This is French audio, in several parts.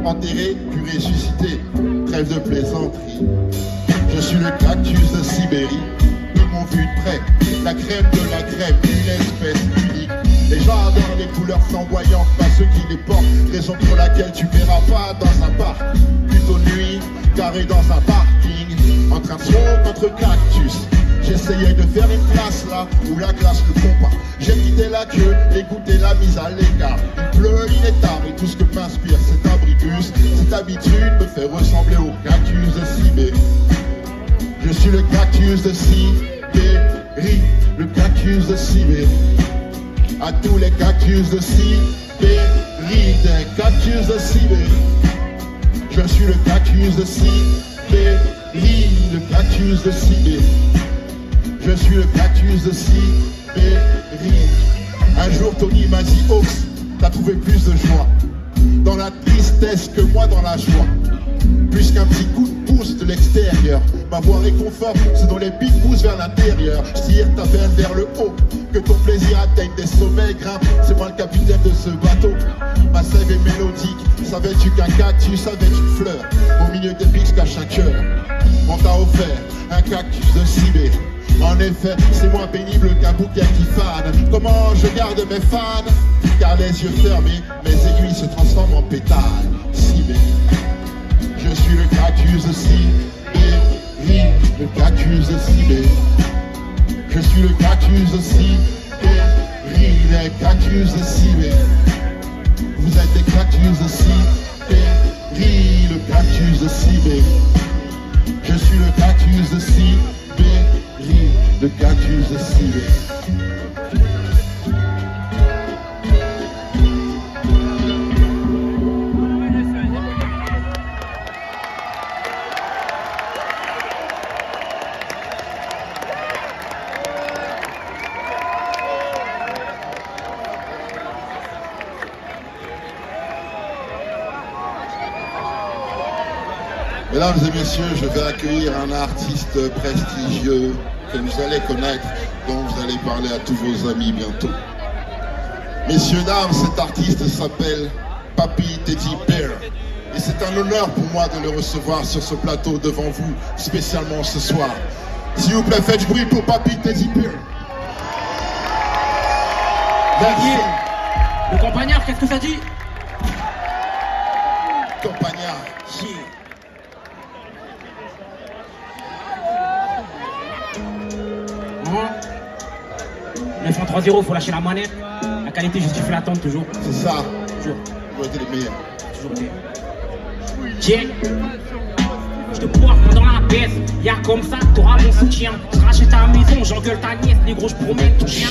enterré puis ressuscité. Trêve de plaisanterie. Je suis le cactus de Sibérie. Ils m'ont vu de près, la crème de la crème, une espèce unique. Les gens adorent les couleurs flamboyantes, pas ceux qui les portent. Raison pour laquelle tu verras pas dans un parc. Plutôt nuit, carré dans un parking, en train de se contre cactus. J'essayais de faire une place là où la glace ne fond pas. J'ai quitté la queue et goûté la mise à l'écart. Il pleut, il est tard et tout ce que m'inspire cet abribus. Cette habitude me fait ressembler au cactus de Sibérie. Je suis le cactus de Sibérie, le cactus de Sibérie. À tous les cactus de Sibérie, des cactus de Sibérie. Je suis le cactus de Sibérie, le cactus de Sibérie. Je suis le cactus de Sibérie. Un jour Tony m'a dit, Ox, t'as trouvé plus de joie dans la tristesse que moi dans la joie. Plus qu'un petit coup de pouce de l'extérieur, ma voix réconforte, c'est dans les big pouces vers l'intérieur. Je tire ta veine vers le haut, que ton plaisir atteigne des sommets, grimpe. C'est moi le capitaine de ce bateau. Ma sève est mélodique. Savais-tu qu'un cactus, savais-tu une fleur au milieu des pics cache un cœur? On t'a offert un cactus de Sibérie. En effet, c'est moins pénible qu'un bouquet qui fane. Comment je garde mes fans? Car les yeux fermés, mes aiguilles se transforment en pétales. Sibérie. Je suis le cactus de Sibérie, le cactus de Sibérie. Je suis le cactus de Sibérie, les cactus de Sibérie. Vous êtes des cactus de Sibérie, le cactus de Sibérie. Je suis le cactus de Sibérie, le cactus de Sibérie. Mesdames et messieurs, je vais accueillir un artiste prestigieux que vous allez connaître, dont vous allez parler à tous vos amis bientôt. Messieurs, dames, cet artiste s'appelle Papy Teddy Bear. Et c'est un honneur pour moi de le recevoir sur ce plateau devant vous, spécialement ce soir. S'il vous plaît, faites du bruit pour Papy Teddy Bear. Merci. Le campagnard, qu'est-ce que ça dit? Campagnard. Yeah. Hein? 9-3-0, faut lâcher la manette. La qualité justifie l'attente toujours. C'est ça. Toujours. Vous êtes les meilleurs. Toujours bien. Tiens. Je te poire dans la baisse. Y'a comme ça, t'auras mon soutien. Je rachète ta maison, j'engueule ta nièce. Négro, je promets ton chien.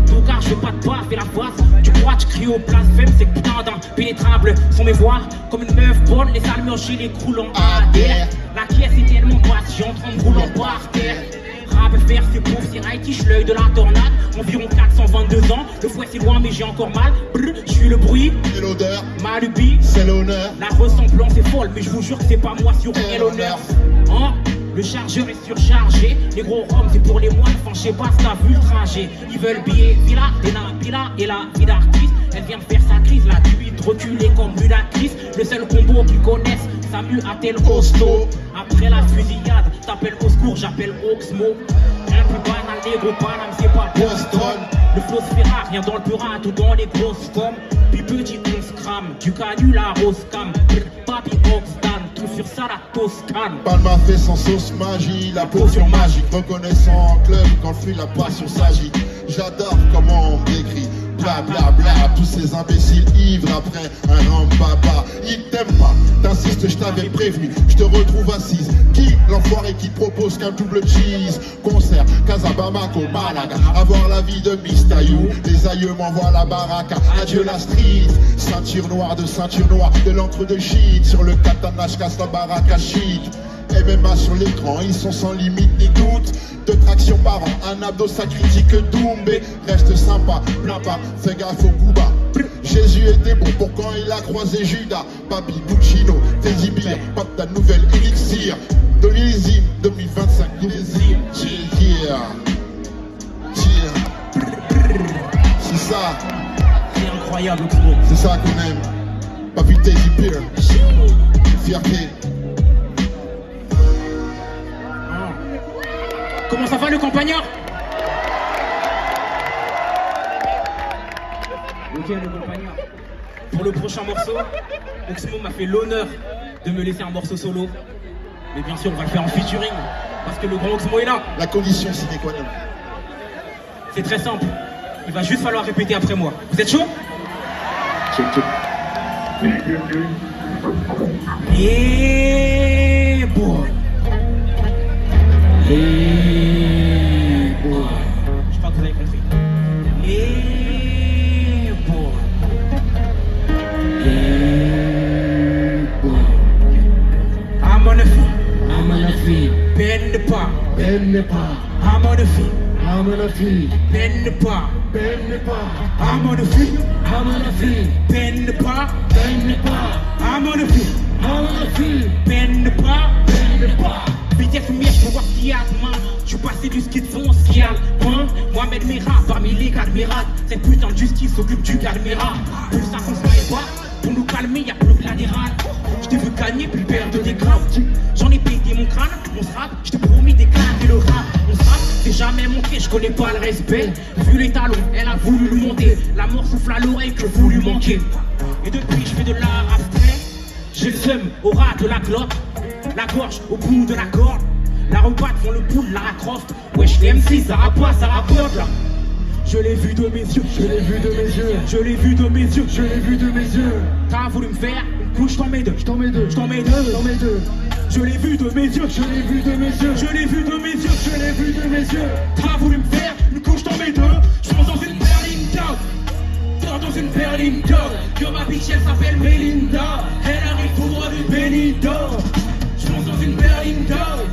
Ton car, je veux pas de baffe et la face. Tu crois, tu cries au blasphème, c'est que putain d'impénétrable sont mes voix. Comme une meuf bonne, les salmures chez les croulants à terre. La caisse est tellement patiente, en me roulant par terre. Rap faire c'est pauvre, c'est right, je l'œil de la tornade. Environ 422 ans, le fouet c'est loin mais j'ai encore mal. Brr, je suis le bruit, Et l'odeur, ma lubie, c'est l'honneur. la ressemblance est folle, mais je vous jure que c'est pas moi sur quel honneur. Hein? Le chargeur est surchargé, les gros roms c'est pour les moines, enfin je sais pas si t'as vu le trajet. Ils veulent billets, villa, villa et la vie d'artiste. Elle vient de faire sa crise, la cuite reculée comme Ludacris. Le seul combo qu'ils connaissent, Samu a-t-elle hosto. Après la fusillade, t'appelles au secours, j'appelle Oxmo. Un plus banal, négro Paname, c'est pas Boston. Le flow se fera, rien dans le purin, tout dans les grosses comme. Puis petit 11 grammes, du canul à Roscam. Papi Oxdan, tout sur ça la Toscane. Palma fait sans sauce magie, la potion magique. Reconnaissant en club quand le fruit la passion s'agit. J'adore comment on me décrit. Bla bla bla, tous ces imbéciles ivres après un rambaba. Ils t'aiment pas, t'insistes, je t'avais prévenu. Je te retrouve assise. Qui l'enfoiré qui propose qu'un double cheese? Concert, Casabamako, Malaga. Avoir la vie de Mistayou. Les aïeux m'envoient la baraka. Adieu la street. Ceinture noire, de l'encre de shit. Sur le katana, je casse la baraka shit. MMA sur l'écran, ils sont sans limite ni doute. 2 tractions par an, un abdo ça critique Doumbé. Reste sympa, plein pas, fais gaffe au coup bas. Jésus était bon pour quand il a croisé Judas. Papi Buccino, Teddy Bear, pop ta nouvelle élixir. De l'illésime, 2025, millésime. Yeah, yeah. C'est ça, C'est incroyable, Oxmo. c'est ça qu'on aime. Papi Teddy Bear. fierté. Comment ça va le campagnard? Ok le campagnard. Pour le prochain morceau, Oxmo m'a fait l'honneur de me laisser un morceau solo. Mais bien sûr on va le faire en featuring. Parce que le grand Oxmo est là. La condition sine qua non. C'est très simple. Il va juste falloir répéter après moi. Vous êtes chaud? Yeah boy. Yeah boy. Je crois que vous avez compris. Yeah boy. Yeah boy. I'm on a feel. Bend the pas. I'm on a feel. Bend the pas. I'm on the feet. Bend the pas. I'm on the feet. Bend the pas. Vitesse lumière pour voir ce qu'il y a demain. Je suis passé du ski de fond au ski alpin. Mohamed Merah parmi les admirables. Cette putain de justice s'occupe du calméra. Plus ça qu'on se maille pas. Pour nous calmer, y'a plus que l'adhéral. Je t'ai vu gagner, puis perdre des grammes. J'en ai pété mon crâne, on se rappe. Je t'ai promis d'éclater le rap. On se rappe, c'est jamais monté, je connais pas le respect. Vu les talons, elle a voulu le monter. La mort souffle à l'oreille que vous lui manquez. Et depuis, je fais de l'art abstrait. J'ai le seum au ras de la glotte. La gorge au bout de la corde. La rebatte font le pouls de Lara Croft. Wesh, les MC, ça rapporte là. Je l'ai vu de mes yeux, je l'ai vu de mes yeux, je l'ai vu de mes yeux, je l'ai vu de mes yeux. T'as voulu me faire une couche, j't'en mets deux, j't'en mets deux. Je l'ai vu de mes yeux, je l'ai vu de mes yeux, je l'ai vu de mes yeux, je l'ai vu de mes yeux. T'as voulu me faire une couche, j't'en mets deux. J'pense dans une berline dog, dans une berline dog. Yo ma bitch elle s'appelle Melinda, elle arrive tout droit du Benito. J'pense dans une berline dog.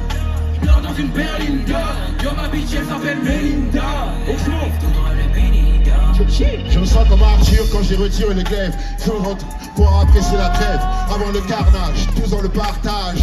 Dans une berline dog, yo ma bitch elle s'appelle Melinda. Je me sens comme Arthur quand j'ai retiré les glaives. Pour apprécier la trêve. Avant le carnage, tous dans le partage.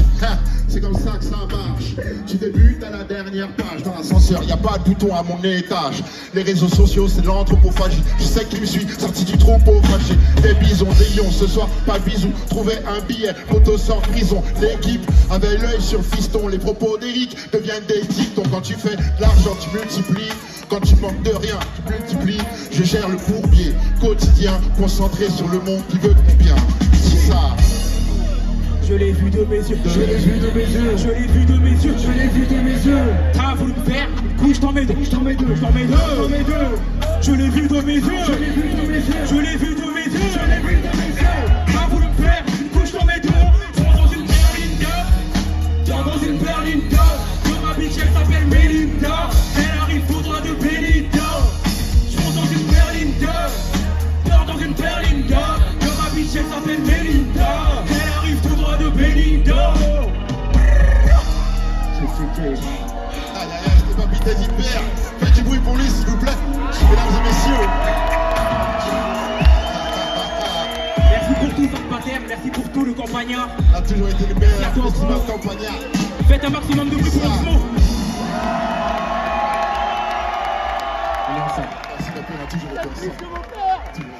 C'est comme ça que ça marche. Tu débutes à la dernière page. Dans l'ascenseur, y a pas de bouton à mon étage. Les réseaux sociaux, c'est de l'anthropophagie. Je sais qui me suis sorti du troupeau fâché. Des bisons, des lions, ce soir, pas de bisous. Trouver un billet, moto sort prison. L'équipe avait l'œil sur le fiston. Les propos d'Eric deviennent des dictons. Quand tu fais de l'argent, tu multiplies. Quand tu manques de rien, tu multiplies. Je gère le bourbier quotidien, concentré sur le monde qui veut ton bien. C'est ça. Je l'ai vu de mes yeux, je l'ai vu de mes yeux, je l'ai vu de mes yeux, je l'ai vu de mes yeux. T'as voulu me faire une couche, j't'en mets deux, j't'en mets deux, j't'en mets deux. Je l'ai vu de mes yeux, je l'ai vu de mes yeux, je l'ai vu de mes yeux, je l'ai vu de mes yeux. T'as voulu me faire une couche, j't'en mets deux. J'monte dans une berline dog, dans une berline dog. Yo ma bitch elle s'appelle Melinda, elle arrive tout droit de Benito. J'monte dans une berline dog, dans une berline dog. Yo ma bitch elle s'appelle Melinda, elle arrive tout droit de Benito. C'était pas Pitez hyper. Faites du bruit pour lui s'il vous plaît. Mesdames et messieurs. Merci pour tout, Papa Pater, merci pour tout, le campagnard. A toujours été le meilleur festival campagnard. Faites un maximum de bruit pour Oxmo. Merci, on a toujours été ensemble.